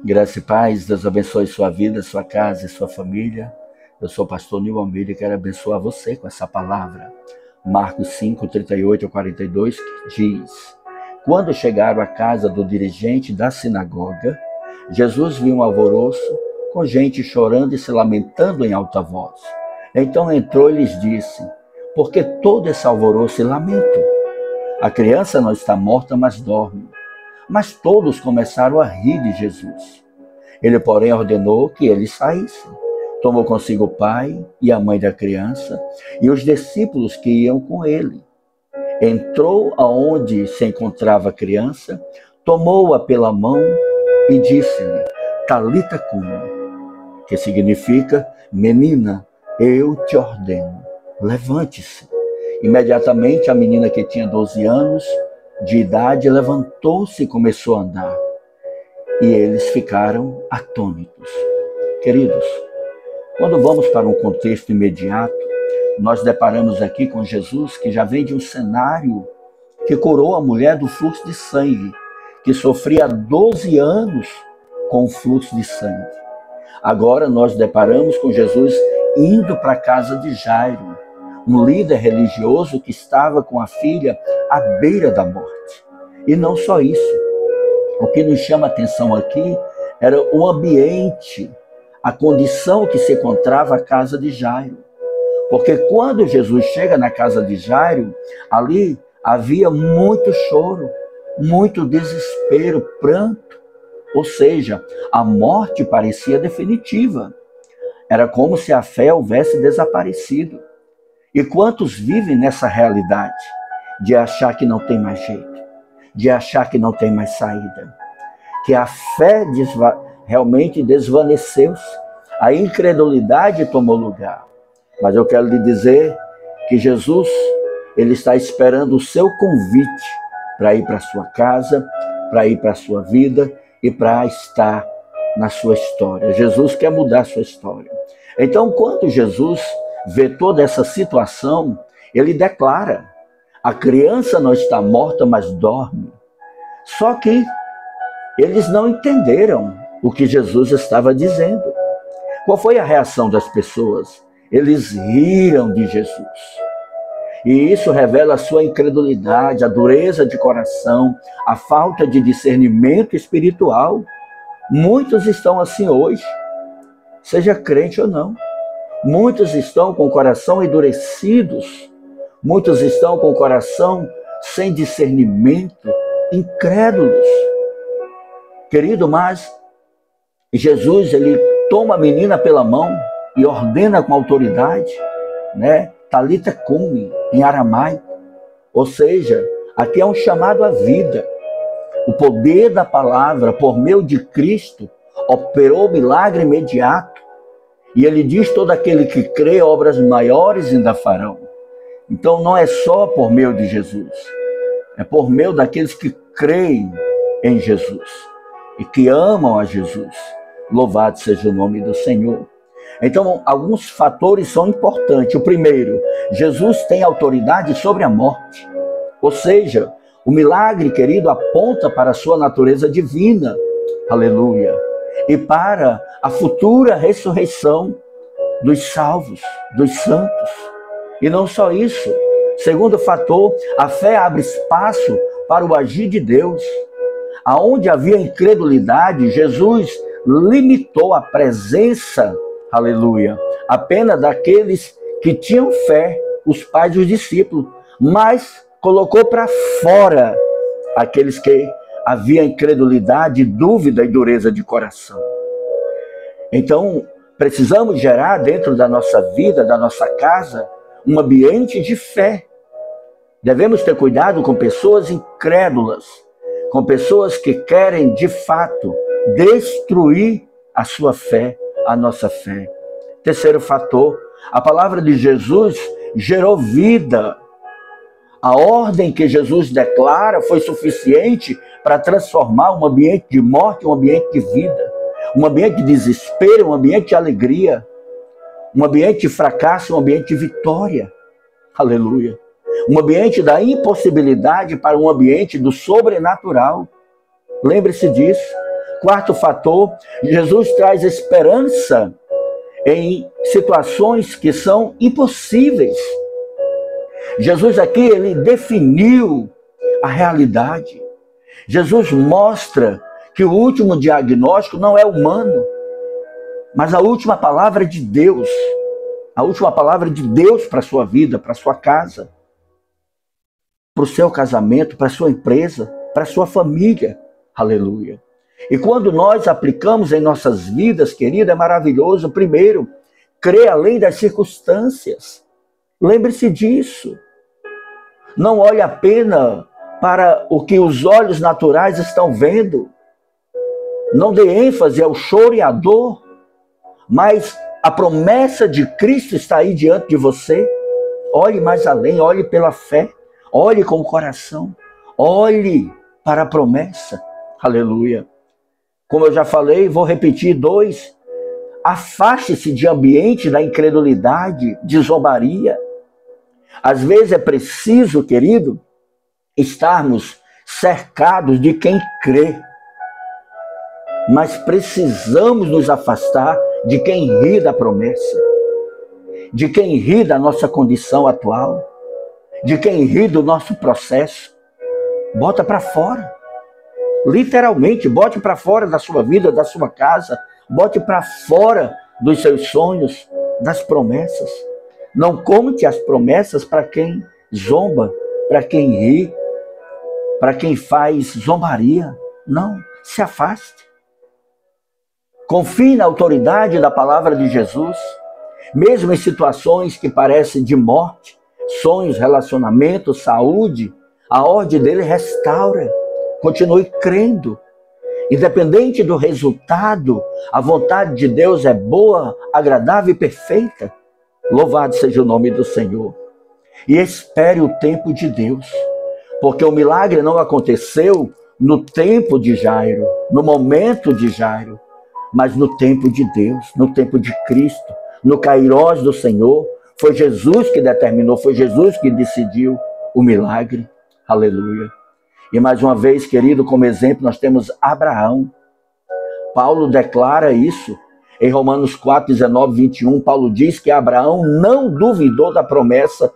Graça e paz, Deus abençoe sua vida, sua casa e sua família. Eu sou o pastor Nil Almeida e quero abençoar você com essa palavra. Marcos 5, 38 a 42, que diz: Quando chegaram à casa do dirigente da sinagoga, Jesus viu um alvoroço, com gente chorando e se lamentando em alta voz. Então entrou e lhes disse: Por que todo esse alvoroço e lamento? A criança não está morta, mas dorme. Mas todos começaram a rir de Jesus. Ele, porém, ordenou que eles saíssem. Tomou consigo o pai e a mãe da criança e os discípulos que iam com ele. Entrou aonde se encontrava a criança, tomou-a pela mão e disse-lhe: Talita cumi, que significa: Menina, eu te ordeno, levante-se. Imediatamente a menina, que tinha 12 anos de idade, levantou-se e começou a andar. E eles ficaram atônitos. Queridos, quando vamos para um contexto imediato, nós deparamos aqui com Jesus, que já vem de um cenário que curou a mulher do fluxo de sangue, que sofria há 12 anos com o fluxo de sangue. Agora nós deparamos com Jesus indo para a casa de Jairo, um líder religioso que estava com a filha à beira da morte. E não só isso. O que nos chama a atenção aqui era o ambiente, a condição que se encontrava a casa de Jairo. Porque quando Jesus chega na casa de Jairo, ali havia muito choro, muito desespero, pranto. Ou seja, a morte parecia definitiva. Era como se a fé houvesse desaparecido. E quantos vivem nessa realidade de achar que não tem mais jeito, de achar que não tem mais saída, que a fé realmente desvaneceu-se, a incredulidade tomou lugar. Mas eu quero lhe dizer que Jesus, ele está esperando o seu convite para ir para a sua casa, para ir para a sua vida e para estar na sua história. Jesus quer mudar a sua história. Então, quando Jesus vê toda essa situação, ele declara: a criança não está morta, mas dorme. Só que eles não entenderam o que Jesus estava dizendo. Qual foi a reação das pessoas? Eles riram de Jesus. E isso revela a sua incredulidade, a dureza de coração, a falta de discernimento espiritual. Muitos estão assim hoje, seja crente ou não. Muitos estão com o coração endurecidos, muitos estão com o coração sem discernimento, incrédulos. Querido, mas Jesus, ele toma a menina pela mão e ordena com autoridade, né? Talita cumi, em aramaico. Ou seja, aqui é um chamado à vida. O poder da palavra, por meio de Cristo, operou o milagre imediato. E ele diz: todo aquele que crê, obras maiores ainda farão. Então não é só por meio de Jesus, é por meio daqueles que creem em Jesus e que amam a Jesus. Louvado seja o nome do Senhor. Então, alguns fatores são importantes. O primeiro, Jesus tem autoridade sobre a morte. Ou seja, o milagre, querido, aponta para a sua natureza divina. Aleluia. E para a futura ressurreição dos salvos, dos santos. E não só isso. Segundo fator, a fé abre espaço para o agir de Deus. Aonde havia incredulidade, Jesus limitou a presença, aleluia, apenas daqueles que tinham fé, os pais e os discípulos, mas colocou para fora aqueles que havia incredulidade, dúvida e dureza de coração. Então, precisamos gerar dentro da nossa vida, da nossa casa, um ambiente de fé. Devemos ter cuidado com pessoas incrédulas, com pessoas que querem, de fato, destruir a sua fé, a nossa fé. Terceiro fator, a palavra de Jesus gerou vida. A ordem que Jesus declara foi suficiente para transformar um ambiente de morte em um ambiente de vida, um ambiente de desespero, um ambiente de alegria, um ambiente de fracasso, um ambiente de vitória. Aleluia. Um ambiente da impossibilidade para um ambiente do sobrenatural. Lembre-se disso. Quarto fator, Jesus traz esperança em situações que são impossíveis. Jesus aqui, ele definiu a realidade. Jesus mostra que o último diagnóstico não é humano, mas a última palavra é de Deus. A última palavra de Deus para a sua vida, para a sua casa, para o seu casamento, para a sua empresa, para a sua família. Aleluia. E quando nós aplicamos em nossas vidas, querida, é maravilhoso. Primeiro, crer além das circunstâncias. Lembre-se disso. Não olhe apenas para o que os olhos naturais estão vendo. Não dê ênfase ao choro e à dor, mas a promessa de Cristo está aí diante de você. Olhe mais além, olhe pela fé, olhe com o coração, olhe para a promessa. Aleluia. Como eu já falei, vou repetir 2. Afaste-se de ambiente da incredulidade, de zombaria. Às vezes é preciso, querido, estarmos cercados de quem crê. Mas precisamos nos afastar de quem ri da promessa, de quem ri da nossa condição atual, de quem ri do nosso processo. Bota para fora. Literalmente, bote para fora da sua vida, da sua casa, bote para fora dos seus sonhos, das promessas. Não conte as promessas para quem zomba, para quem ri, para quem faz zombaria. Não, se afaste. Confie na autoridade da palavra de Jesus, mesmo em situações que parecem de morte, sonhos, relacionamentos, saúde, a ordem dele restaura. Continue crendo. Independente do resultado, a vontade de Deus é boa, agradável e perfeita. Louvado seja o nome do Senhor. E espere o tempo de Deus, porque o milagre não aconteceu no tempo de Jairo, no momento de Jairo, mas no tempo de Deus, no tempo de Cristo, no kairós do Senhor. Foi Jesus que determinou, foi Jesus que decidiu o milagre. Aleluia. E mais uma vez, querido, como exemplo, nós temos Abraão. Paulo declara isso em Romanos 4, 19, 21. Paulo diz que Abraão não duvidou da promessa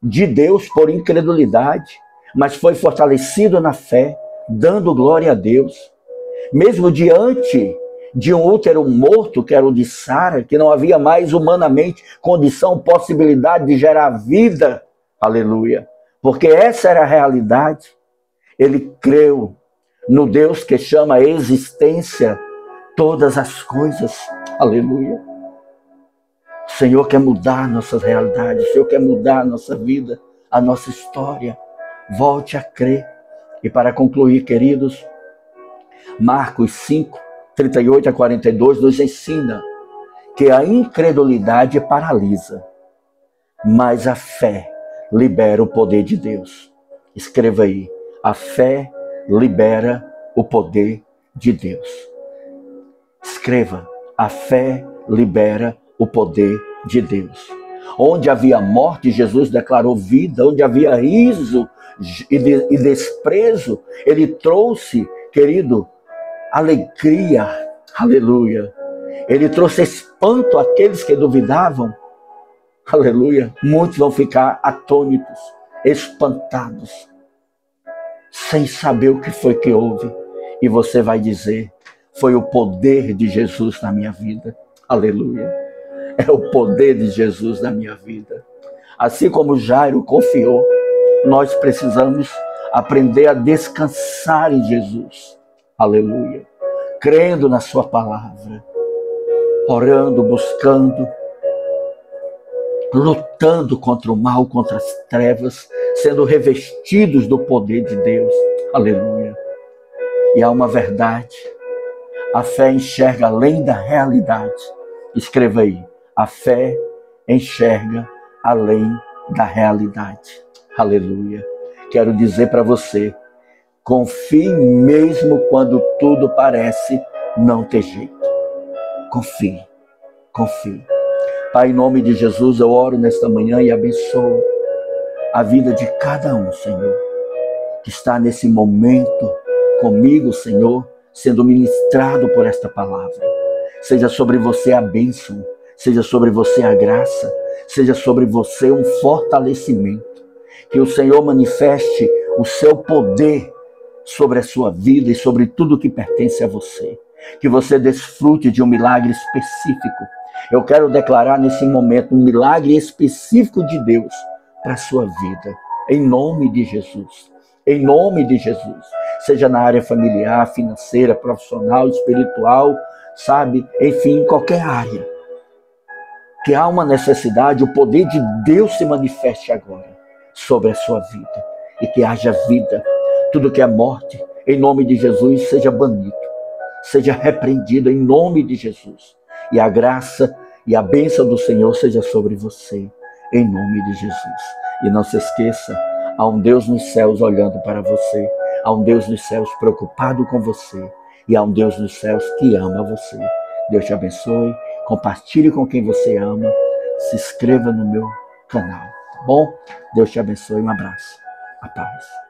de Deus por incredulidade, mas foi fortalecido na fé, dando glória a Deus. Mesmo diante de um útero morto, que era o de Sara, que não havia mais humanamente condição, possibilidade de gerar vida. Aleluia. Porque essa era a realidade. Ele creu no Deus que chama a existência todas as coisas. Aleluia. O Senhor quer mudar nossas realidades, o Senhor quer mudar a nossa vida, a nossa história. Volte a crer. E para concluir, queridos, Marcos 5, 38 a 42 nos ensina que a incredulidade paralisa, mas a fé libera o poder de Deus. Escreva aí. A fé libera o poder de Deus. Escreva. A fé libera o poder de Deus. Onde havia morte, Jesus declarou vida. Onde havia riso e desprezo, ele trouxe, querido, alegria. Aleluia. Ele trouxe espanto àqueles que duvidavam. Aleluia. Muitos vão ficar atônitos, espantados, sem saber o que foi que houve. E você vai dizer: foi o poder de Jesus na minha vida. Aleluia. É o poder de Jesus na minha vida. Assim como Jairo confiou, nós precisamos aprender a descansar em Jesus. Aleluia. Crendo na sua palavra, orando, buscando, lutando contra o mal, contra as trevas, sendo revestidos do poder de Deus. Aleluia. E há uma verdade. A fé enxerga além da realidade. Escreva aí. A fé enxerga além da realidade. Aleluia. Quero dizer para você, confie mesmo quando tudo parece não ter jeito. Confie, confie. Pai, em nome de Jesus, eu oro nesta manhã e abençoo a vida de cada um, Senhor, que está nesse momento comigo, Senhor, sendo ministrado por esta palavra. Seja sobre você a bênção, seja sobre você a graça, seja sobre você um fortalecimento. Que o Senhor manifeste o seu poder sobre a sua vida e sobre tudo que pertence a você. Que você desfrute de um milagre específico. Eu quero declarar nesse momento um milagre específico de Deus para a sua vida. Em nome de Jesus. Em nome de Jesus. Seja na área familiar, financeira, profissional, espiritual, sabe? Enfim, em qualquer área. Que há uma necessidade, o poder de Deus se manifeste agora sobre a sua vida. E que haja vida. Tudo que é morte, em nome de Jesus, seja banido. Seja repreendido em nome de Jesus. E a graça e a bênção do Senhor seja sobre você, em nome de Jesus. E não se esqueça, há um Deus nos céus olhando para você. Há um Deus nos céus preocupado com você. E há um Deus nos céus que ama você. Deus te abençoe. Compartilhe com quem você ama. Se inscreva no meu canal, tá bom? Deus te abençoe. Um abraço. A paz.